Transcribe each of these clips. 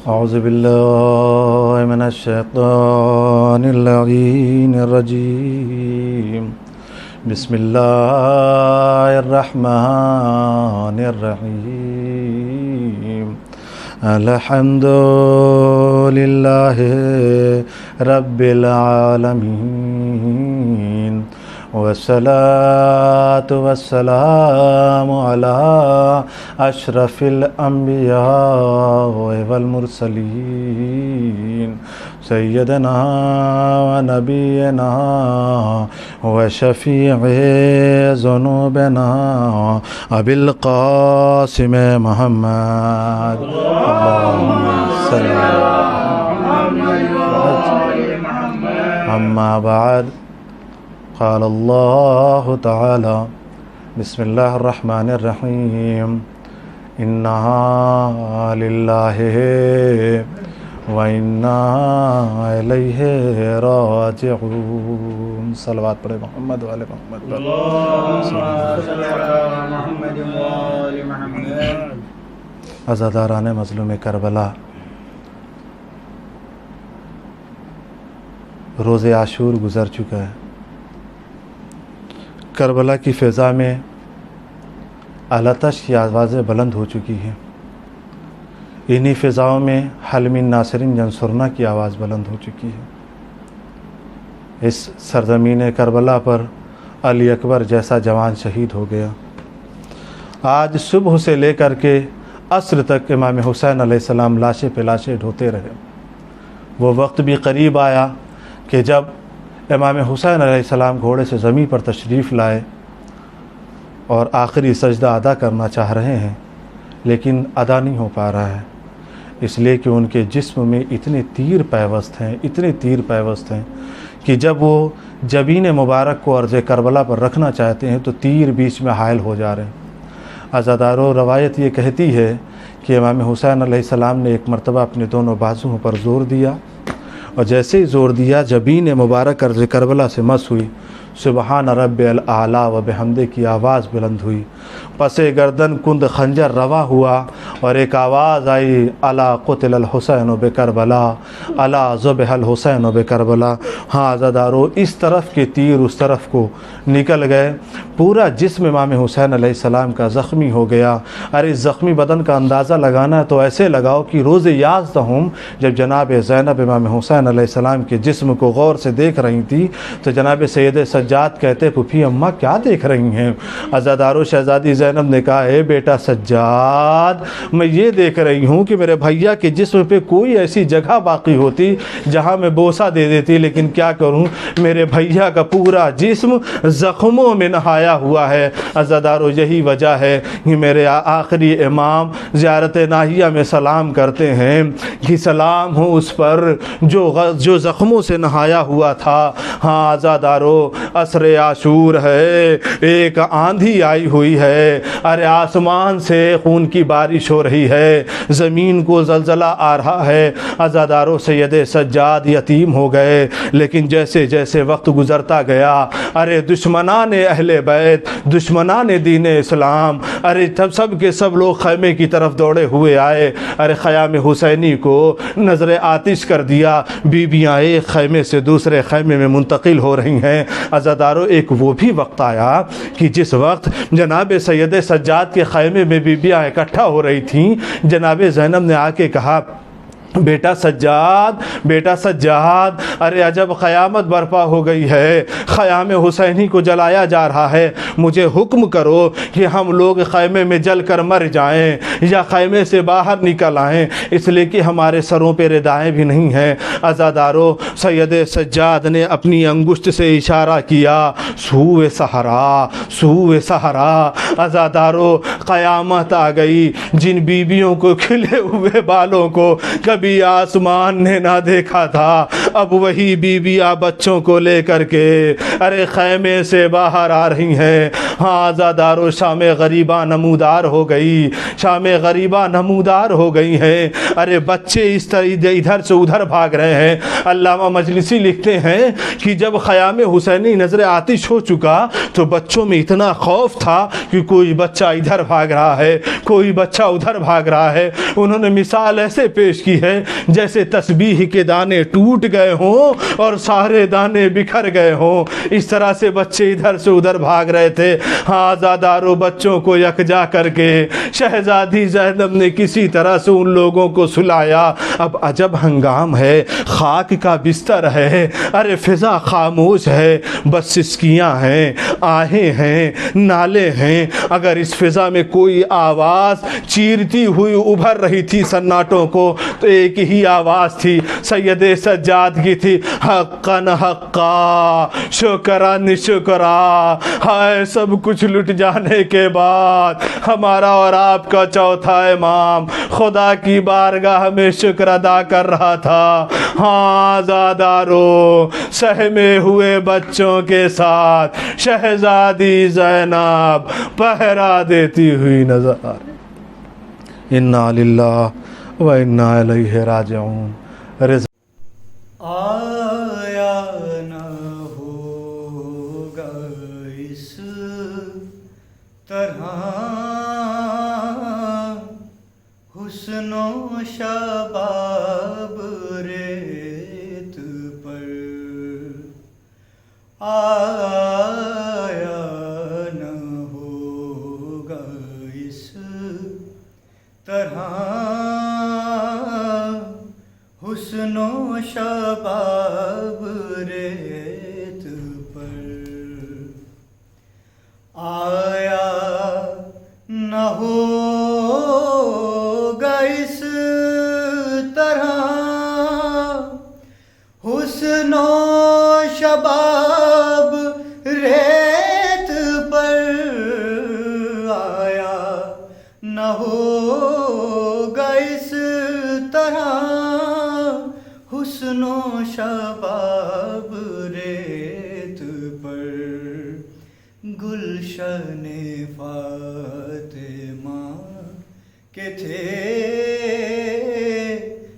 اعوذ باللہ من الشیطان اللعین الرجیم بسم اللہ الرحمن الرحیم الحمد للہ رب العالمین والصلاة والسلام على أشرف الأنبياء والمرسلين سيدنا ونبينا وشفيع ذنوبنا أبي القاسم محمد اللهم صل أما بعد قال اللہ تعالی بسم اللہ الرحمن الرحیم انا للہ وانا الیہ راجعون۔ صلوات پڑھے محمد و آل محمد۔ عزاداران مظلوم کربلا، روز عاشور گزر چکا ہے۔ کربلا کی فضا میں الاتش کی آوازیں بلند ہو چکی ہیں۔ انہی فضاؤں میں حل من ناصرین ینصرنا کی آواز بلند ہو چکی ہے۔ اس سرزمین کربلا پر علی اکبر جیسا جوان شہید ہو گیا۔ آج صبح سے لے کر کے عصر تک امام حسین علیہ السلام لاشیں پہ لاشیں ڈھوتے رہے۔ وہ وقت بھی قریب آیا کہ جب امام حسین علیہ السلام گھوڑے سے زمین پر تشریف لائے اور آخری سجدہ ادا کرنا چاہ رہے ہیں، لیکن ادا نہیں ہو پا رہا ہے، اس لیے کہ ان کے جسم میں اتنے تیر پیوست ہیں کہ جب وہ جبین مبارک کو عرض کربلا پر رکھنا چاہتے ہیں تو تیر بیچ میں حائل ہو جا رہے ہیں۔ عزادارو، روایت یہ کہتی ہے کہ امام حسین علیہ السلام نے ایک مرتبہ اپنے دونوں بازوؤں پر زور دیا، اور جیسے ہی زور دیا جبین مبارک عرض کربلا سے مس ہوئی، سبحان رب الاعلی و بحمدہ کی آواز بلند ہوئی، پس گردن کند خنجر روا ہوا اور ایک آواز آئی، الا قتل الحسین بکربلا، الا ذبح الحسین بکربلا۔ ہاں عزادارو، اس طرف کے تیر اس طرف کو نکل گئے، پورا جسم امام حسین علیہ السلام کا زخمی ہو گیا۔ ارے اس زخمی بدن کا اندازہ لگانا ہے تو ایسے لگاؤ کہ روز یازدہم جب جناب زینب امام حسین علیہ السلام کے جسم کو غور سے دیکھ رہی تھی تو جناب سید سجاد کہتے پھوپھی اماں کیا دیکھ رہی ہیں؟ عزادارو، شہزادی زینب نے کہا، اے بیٹا سجاد، میں یہ دیکھ رہی ہوں کہ میرے بھیا کے جسم پہ کوئی ایسی جگہ باقی ہوتی جہاں میں بوسہ دے دیتی، لیکن کیا کروں، میرے بھیا کا پورا جسم زخموں میں نہایا ہوا ہے۔ عزادارو، یہی وجہ ہے کہ میرے آخری امام زیارت ناہیہ میں سلام کرتے ہیں کہ سلام ہو اس پر جو زخموں سے نہایا ہوا تھا۔ ہاں عزادارو، عصر عاشور ہے، ایک آندھی آئی ہوئی ہے، ارے آسمان سے خون کی بارش ہو رہی ہے، زمین کو زلزلہ آ رہا ہے۔ عزادارو، سید سجاد یتیم ہو گئے، لیکن جیسے جیسے وقت گزرتا گیا، ارے دشمنان اہل بیت، دشمنان دین اسلام، ارے سب کے سب لوگ خیمے کی طرف دوڑے ہوئے آئے، ارے خیام حسینی کو نظر آتش کر دیا، بیویاں ایک خیمے سے دوسرے خیمے میں منتقل ہو رہی ہیں۔ عزادارو، ایک وہ بھی وقت آیا کہ جس وقت جناب سید سجاد کے خیمے میں بیویاں اکٹھا ہو رہی تھیں، جناب زینب نے آ کے کہا، بیٹا سجاد، ارے عجب قیامت برپا ہو گئی ہے، خیام حسینی کو جلایا جا رہا ہے، مجھے حکم کرو کہ ہم لوگ خیمے میں جل کر مر جائیں یا خیمے سے باہر نکل آئیں، اس لیے کہ ہمارے سروں پہ ردائیں بھی نہیں ہیں۔ عزادارو، سید سجاد نے اپنی انگشت سے اشارہ کیا، سوئے صحرا۔ عزادارو، قیامت آ گئی، جن بیویوں کو کھلے ہوئے بالوں کو کبھی آسمان نے نہ دیکھا تھا، اب وہی بیویاں بچوں کو لے کر کے ارے خیمے سے باہر آ رہی ہیں۔ ہاں عزادارو، شام غریبہ نمودار ہو گئی ہیں، ارے بچے اس طرح ادھر سے ادھر بھاگ رہے ہیں۔ علامہ مجلسی لکھتے ہیں کہ جب خیام حسینی نظر آتش ہو چکا تو بچوں میں اتنا خوف تھا کہ کوئی بچہ ادھر بھاگ رہا ہے، کوئی بچہ ادھر بھاگ رہا ہے۔ انہوں نے مثال ایسے پیش کی ہے جیسے تسبیح کے دانے ٹوٹ گئے ہوں اور سارے دانے بکھر گئے ہوں، اس طرح سے بچے ادھر سے ادھر بھاگ رہے تھے۔ ہاں آزادارو بچوں کو یکجا کر کے شہزادی زینب نے کسی طرح سے ان لوگوں کو سلایا۔ اب عجب ہنگام ہے، خاک کا بستر ہے، ارے فضا خاموش ہے، بس سسکیاں ہیں، آہیں ہیں، نالے ہیں۔ اگر اس فضا میں کوئی آواز چیرتی ہوئی ابھر رہی تھی سناٹوں کو تو ایک ہی آواز تھی، سید سجاد کی تھی، حقاً حقا شکران شکرا۔ ہائے سب کچھ لٹ جانے کے بعد ہمارا اور آپ کا چوتھا امام خدا کی بارگاہ میں شکر ادا کر رہا تھا۔ ہاں آزادارو سہمے ہوئے بچوں کے ساتھ شہزادی زینب پہرا دیتی ہوئی نظر۔ انا للہ و انا الیہ راجعون۔ آیا نہ ہوگا اس طرح حسن و شباب ریت پر، آیا نہ ہوگا اس طرح حسن و شباب ریت پر، آیا نہ ہوگا اس طرح حسن و شباب ریت پر، آیا نہ ہوگا اس طرح حسن و شباب ریت پر، گلشن فاطمہ کے تھے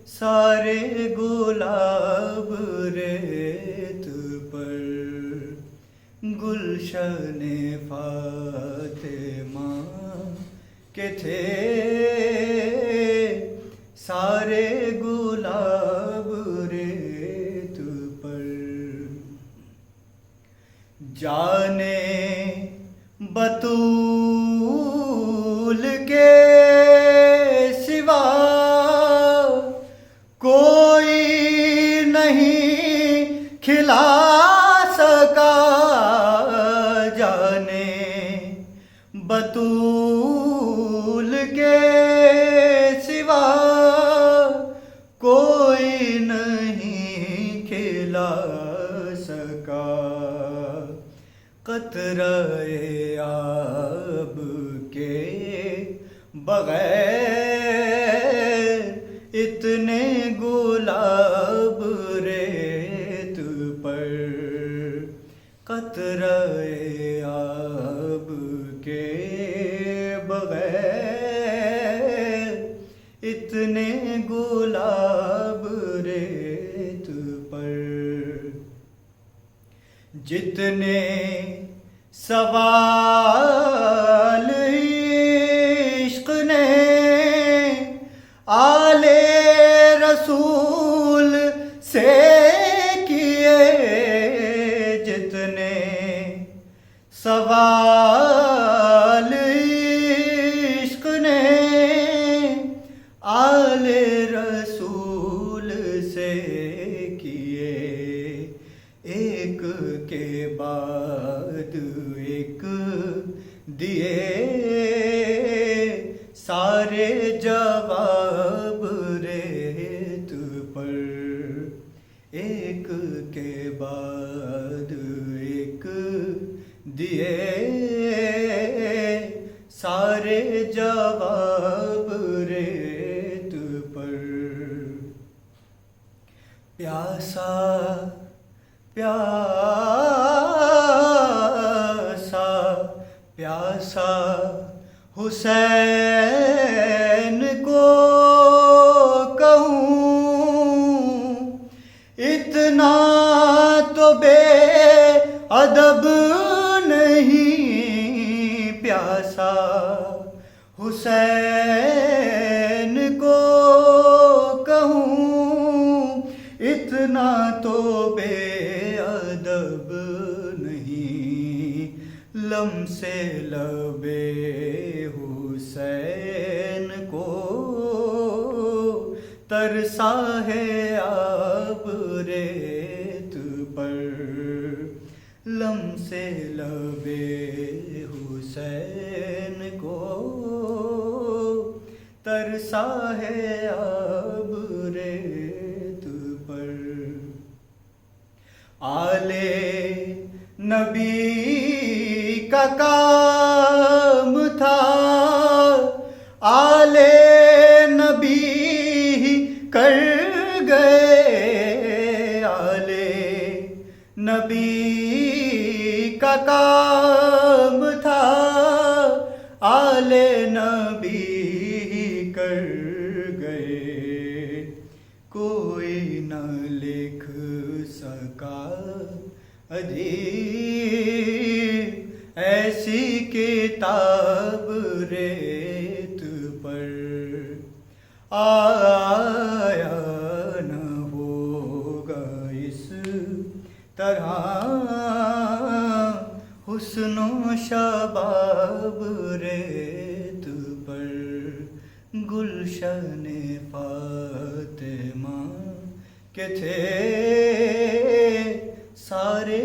سارے گلاب ریت پر، گلشن فاطمہ کے تھے سارے گلاب ریت پر، جانے بطول کے سوا کوئی نہیں کھلا سکا، جانے بطول کے سوا کوئی نہیں کھلا سکا، قطرہ آب کے بغیر اتنے گلاب ریت پر، قطرہ آب کے بغیر اتنے گلاب ریت پر، جتنے سوال عشق نے آل رسول سے کیے، جتنے سوال عشق نے آل رسول سے کیے، ایک کے بعد ایک دیے سارے جواب ریت پر، ایک کے بعد ایک دیے سارے جواب ریت پر، پیاسا پیاسا پیاسا حسین کو کہوں، اتنا تو بے ادب نہیں، پیاسا حسین کو کہوں اتنا تو بے ادب نہیں، لمس لب حسین کو ترسا ہے آب ریت پر، لمس لب حسین کو ترسا ہے آب ریت پر۔ آل نبی کا کام تھا، آل نبی کر گئے، آل نبی کا کام تھا، آل نبی کر گئے، کوئی نہ لکھ سکا عجیب ایسی کتاب ریت پر، آیا نہ ہوگا اس طرح حسن و شباب ریت پر، گلشن فاطمہ کے تھے سارے